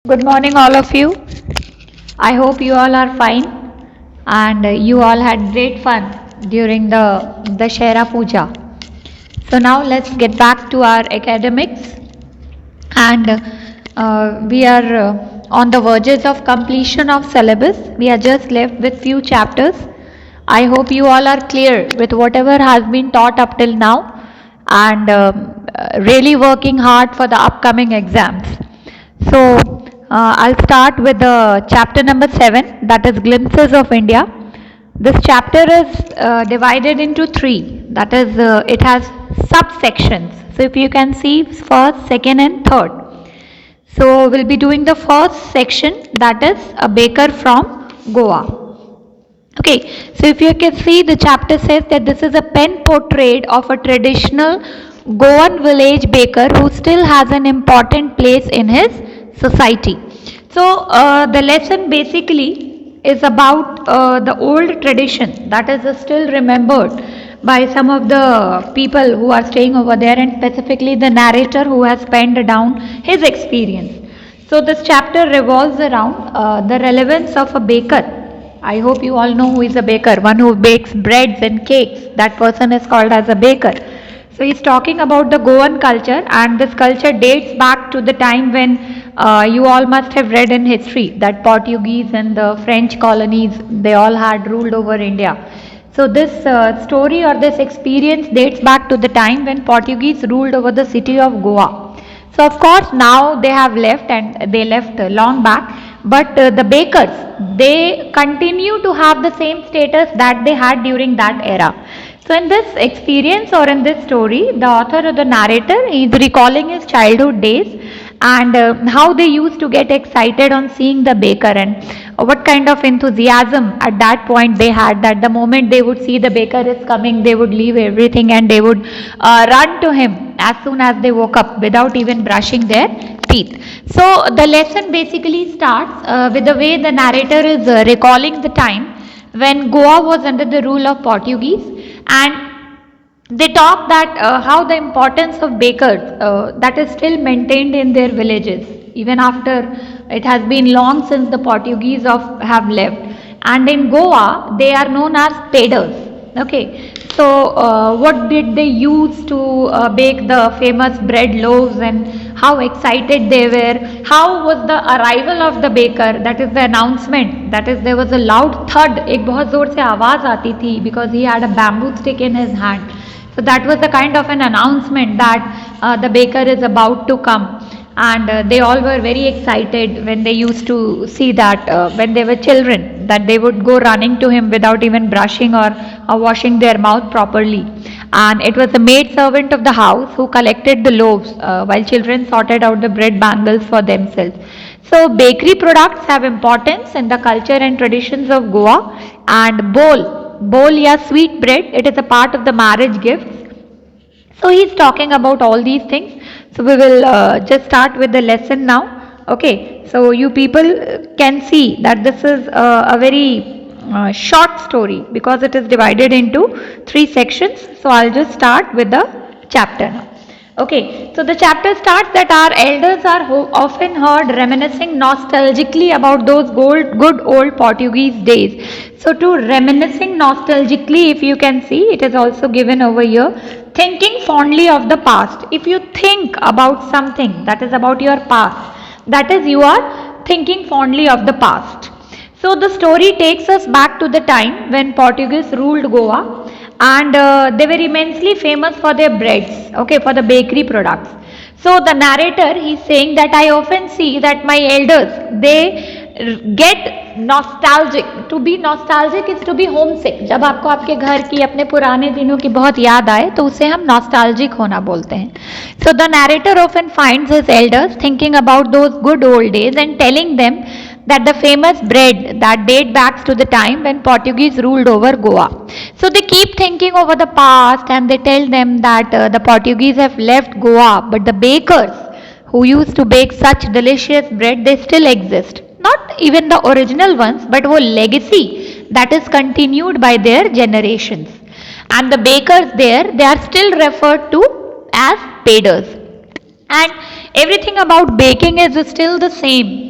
Good morning, all of you. I hope you all are fine and you all had great fun during the Shera Puja. So now let's get back to our academics, and we are on the verges of completion of syllabus. We are just left with few chapters. I hope you all are clear with whatever has been taught up till now, and really working hard for the upcoming exams. So I'll start with the chapter number 7, that is Glimpses of India. This chapter is divided into three, that is, it has subsections. So if you can see, first, second, and third. So we'll be doing the first section, that is a baker from Goa. Okay, so if you can see, the chapter says that this is a pen portrait of a traditional Goan village baker who still has an important place in his society. So the lesson basically is about the old tradition that is still remembered by some of the people who are staying over there, and specifically the narrator who has penned down his experience. So this chapter revolves around the relevance of a baker. I hope you all know who is a baker, one who bakes breads and cakes. That person is called as a baker. So he's talking about the Goan culture, and this culture dates back to the time when you all must have read in history that Portuguese and the French colonies, they all had ruled over India. So this story or this experience dates back to the time when Portuguese ruled over the city of Goa. So of course now they have left, and they left long back, but the bakers, they continue to have the same status that they had during that era. So in this experience or in this story, the author or the narrator is recalling his childhood days, and how they used to get excited on seeing the baker, and what kind of enthusiasm at that point they had, that the moment they would see the baker is coming, they would leave everything and they would run to him as soon as they woke up without even brushing their teeth. So the lesson basically starts with the way the narrator is recalling the time when Goa was under the rule of Portuguese, and they talk that how the importance of bakers that is still maintained in their villages even after it has been long since the Portuguese have left. And in Goa they are known as peders. Okay, so what did they use to bake the famous bread loaves, and how excited they were, how was the arrival of the baker, that is the announcement, that is there was a loud thud, एक बहुत जोर से आवाज आती थी, because he had a bamboo stick in his hand. So that was the kind of an announcement that the baker is about to come, and they all were very excited when they used to see that when they were children, that they would go running to him without even brushing or washing their mouth properly. And it was the maid servant of the house who collected the loaves while children sorted out the bread bangles for themselves. So bakery products have importance in the culture and traditions of Goa, and bowl ya sweet bread, it is a part of the marriage gifts. So he is talking about all these things. So we will just start with the lesson now. Okay, so you people can see that this is a very short story because it is divided into three sections. So I'll just start with the chapter now. Okay, so the chapter starts that our elders are often heard reminiscing nostalgically about those good old Portuguese days. So to reminiscing nostalgically, if you can see, it is also given over here, thinking fondly of the past. If you think about something that is about your past, that is you are thinking fondly of the past. So the story takes us back to the time when Portuguese ruled Goa, and they were immensely famous for their breads, okay, for the bakery products. So the narrator, he's saying that I often see that my elders, they get nostalgic. To be nostalgic is to be homesick. जब आपको आपके घर की, अपने पुराने दिनों की बहुत याद आए, तो उसे हम nostalgic होना बोलते हैं. So the narrator often finds his elders thinking about those good old days and telling them that the famous bread that date back to the time when Portuguese ruled over Goa. So they keep thinking over the past, and they tell them that the Portuguese have left Goa, but the bakers who used to bake such delicious bread, they still exist. Not even the original ones, but a legacy that is continued by their generations. And the bakers there, they are still referred to as peders. And everything about baking is still the same.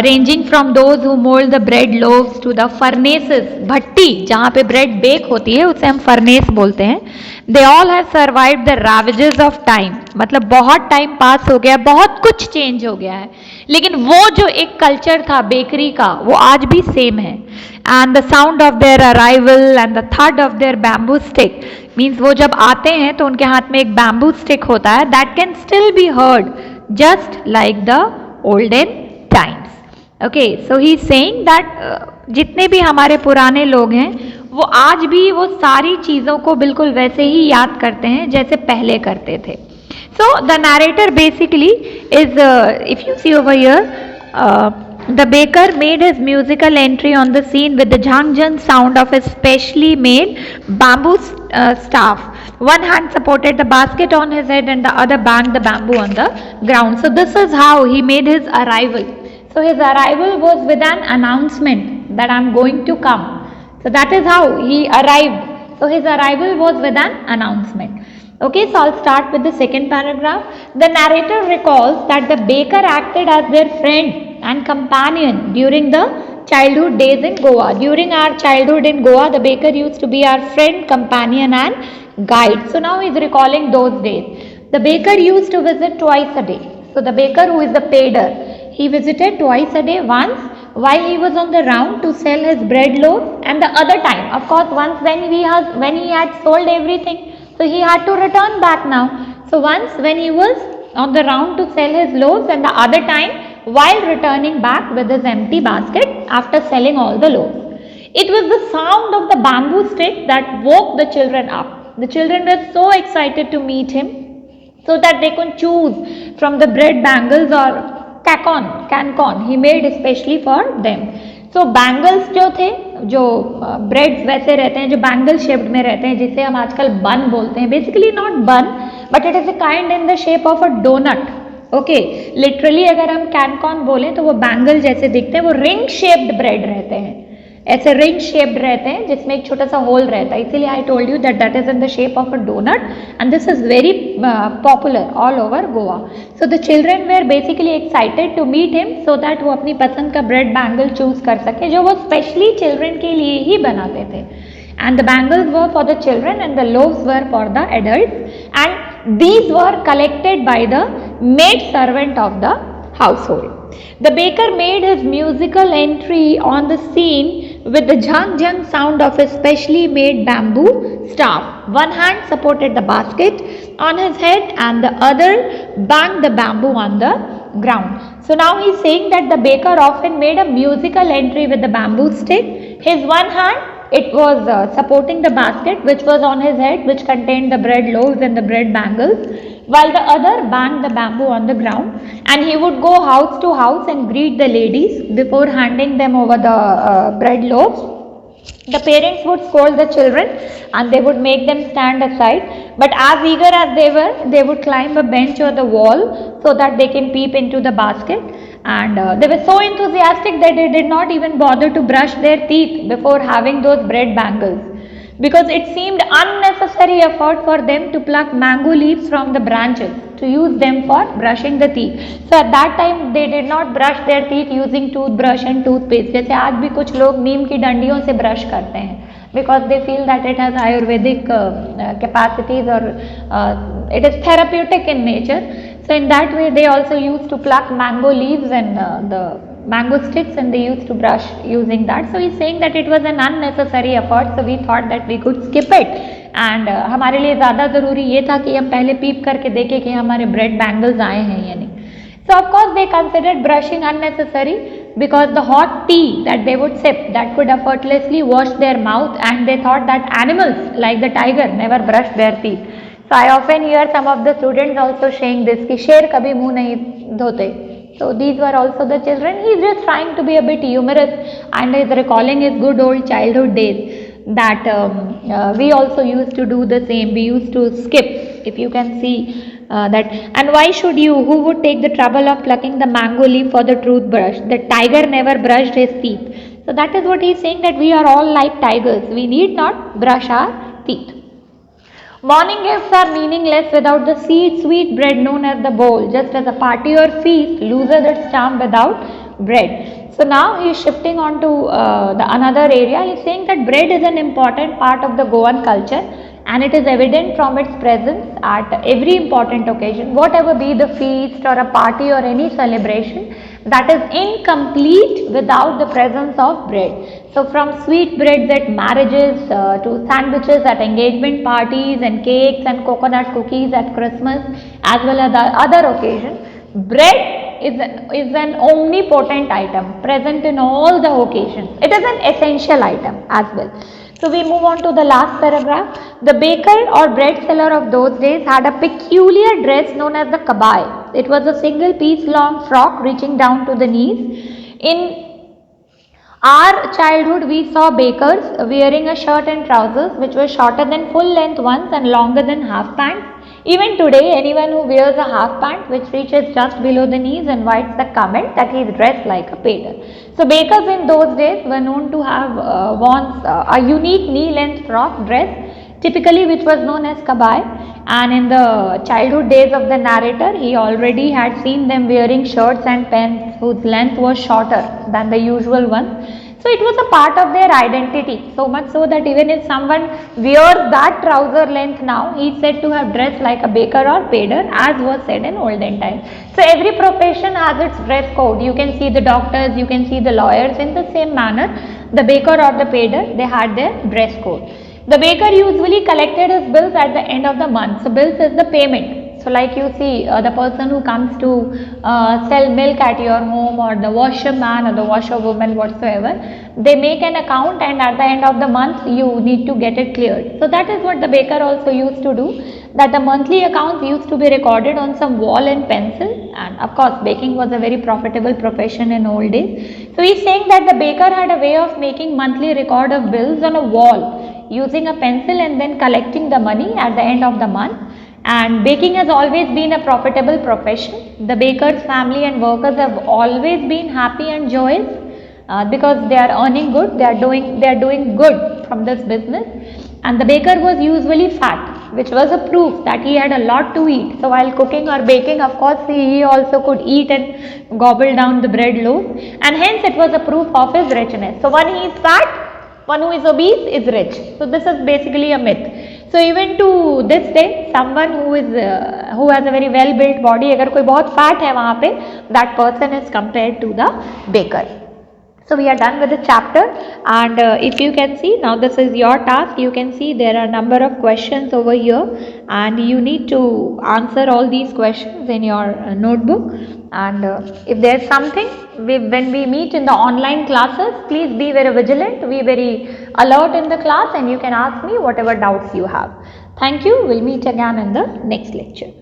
ranging from those who mold the bread loaves to the furnaces, भट्टी जहाँ पे bread bake होती है उसे हम furnace बोलते हैं. They all have survived the ravages of time. मतलब बहुत टाइम पास हो गया, बहुत कुछ चेंज हो गया है, लेकिन वो जो एक कल्चर था बेकरी का वो आज भी सेम है. And the sound of their arrival and the thud of their bamboo stick means वो जब आते हैं तो उनके हाथ में एक bamboo stick होता है, that can still be heard just like the olden times. Okay, so he is saying that जितने भी हमारे पुराने लोग हैं वो आज भी वो सारी चीज़ों को बिल्कुल वैसे ही याद करते हैं जैसे पहले करते थे. So the narrator basically is, if you see over here, the baker made his musical entry on the scene with the jhang sound of his specially made bamboo staff. One hand supported the basket on his head and the other banged the bamboo on the ground. So this is how he made his arrival. So his arrival was with an announcement that I am going to come. So that is how he arrived. So his arrival was with an announcement. Okay, so I'll start with the second paragraph. The narrator recalls that the baker acted as their friend and companion during the childhood days in Goa. During our childhood in Goa, the baker used to be our friend, companion and guide. So now he is recalling those days. The baker used to visit twice a day. So the baker, who is the pader, he visited twice a day, once while he was on the round to sell his bread loaves, and the other time, of course, once when he had sold everything, so he had to return back now. So once when he was on the round to sell his loaves, and the other time while returning back with his empty basket after selling all the loaves. It was the sound of the bamboo stick that woke the children up. The children were so excited to meet him so that they could choose from the bread bangles or cancon he made especially for them. So bangles जो थे, जो breads वैसे रहते हैं जो bangle shaped में रहते हैं, जिसे हम आजकल बन बोलते हैं. Basically not bun, but it is a kind in the shape of a donut. Okay, literally अगर हम कैनकॉन बोलें तो वो बैंगल जैसे दिखते हैं. वो रिंग शेप्ड ब्रेड रहते हैं, ऐसे रिंग शेप्ड रहते हैं जिसमें एक छोटा सा होल रहता है. इसीलिए I told you that that is in the shape of a donut and this is very popular all over Goa. So the children were basically excited to meet him so that वो अपनी पसंद का bread bangle choose कर सके जो वो specially children के लिए ही बनाते थे. And the bangles were for the children and the loaves were for the adults, and these were collected by the maid servant of the household. The baker made his musical entry on the scene with the jhang sound of a specially made bamboo staff. One hand supported the basket on his head and the other banged the bamboo on the ground. So now he is saying that the baker often made a musical entry with the bamboo stick. His one hand, it was supporting the basket which was on his head, which contained the bread loaves and the bread bangles, while the other banged the bamboo on the ground, and he would go house to house and greet the ladies before handing them over the bread loaves. The parents would scold the children and they would make them stand aside, but as eager as they were, they would climb a bench or the wall so that they can peep into the basket. And they were so enthusiastic that they did not even bother to brush their teeth before having those bread bangles, because it seemed unnecessary effort for them to pluck mango leaves from the branches to use them for brushing the teeth. So at that time they did not brush their teeth using toothbrush and toothpaste. जैसे आज भी कुछ लोग नीम की डंडियों से brush करते हैं because they feel that it has Ayurvedic capacities or it is therapeutic in nature. So in that way they also used to pluck mango leaves and the mango sticks, and they used to brush using that. So he's saying that it was an unnecessary effort, so we thought that we could skip it. And हमारे लिए ज़्यादा ज़रूरी ये था कि हम पहले पीप करके देखें कि हमारे ब्रेड बैंगल्स आए हैं या नहीं. So of course they considered brushing unnecessary because the hot tea that they would sip that could effortlessly wash their mouth, and they thought that animals like the tiger never brush their teeth. So I often hear some of the students also saying this कि शेर कभी मुंह नहीं धोते. So these were also the children. He is just trying to be a bit humorous and is recalling his good old childhood days that we also used to do the same. We used to skip, if you can see that. And why should you, who would take the trouble of plucking the mango leaf for the toothbrush? The tiger never brushed his teeth. So that is what he is saying, that we are all like tigers. We need not brush our teeth. Morning gifts are meaningless without the sweet bread known as the bowl, just as a party or feast loses its charm without bread. So now he is shifting on to the another area. He is saying that bread is an important part of the Goan culture, and it is evident from its presence at every important occasion, whatever be the feast or a party or any celebration, that is incomplete without the presence of bread. So from sweet breads at marriages to sandwiches at engagement parties and cakes and coconut cookies at Christmas as well as other occasions, bread is an omnipotent item present in all the occasions. It is an essential item as well. So we move on to the last paragraph. The baker or bread seller of those days had a peculiar dress known as the kabai. It was a single piece long frock reaching down to the knees. In our childhood, we saw bakers wearing a shirt and trousers which were shorter than full length ones and longer than half pants. Even today, anyone who wears a half pant which reaches just below the knees invites the comment that he is dressed like a painter. So bakers in those days were known to have worn a unique knee-length frock dress, typically which was known as kabai, and in the childhood days of the narrator, he already had seen them wearing shirts and pants whose length was shorter than the usual one. So it was a part of their identity, so much so that even if someone wears that trouser length now, he is said to have dressed like a baker or pader, as was said in olden times. So every profession has its dress code. You can see the doctors, you can see the lawyers. In the same manner, the baker or the pader, they had their dress code. The baker usually collected his bills at the end of the month. So bills is the payment. So like you see the person who comes to sell milk at your home, or the washerman or the washerwoman whatsoever, they make an account and at the end of the month you need to get it cleared. So that is what the baker also used to do, that the monthly accounts used to be recorded on some wall in pencil, and of course baking was a very profitable profession in old days. So he is saying that the baker had a way of making monthly record of bills on a wall using a pencil and then collecting the money at the end of the month. And baking has always been a profitable profession. The baker's family and workers have always been happy and joyous because they are earning good, they are doing good from this business. And the baker was usually fat, which was a proof that he had a lot to eat. So while cooking or baking, of course, he also could eat and gobble down the bread loaf, and hence it was a proof of his richness. So when he is fat, one who is obese is rich. So this is basically a myth. So even to this day, someone who has a very well built body, अगर कोई बहुत fat है वहाँ पे, that person is compared to the baker. So we are done with the chapter, and if you can see, now this is your task. You can see there are a number of questions over here, and you need to answer all these questions in your notebook. And if there is something, when we meet in the online classes, please be very vigilant, be very alert in the class, and you can ask me whatever doubts you have. Thank you. We'll meet again in the next lecture.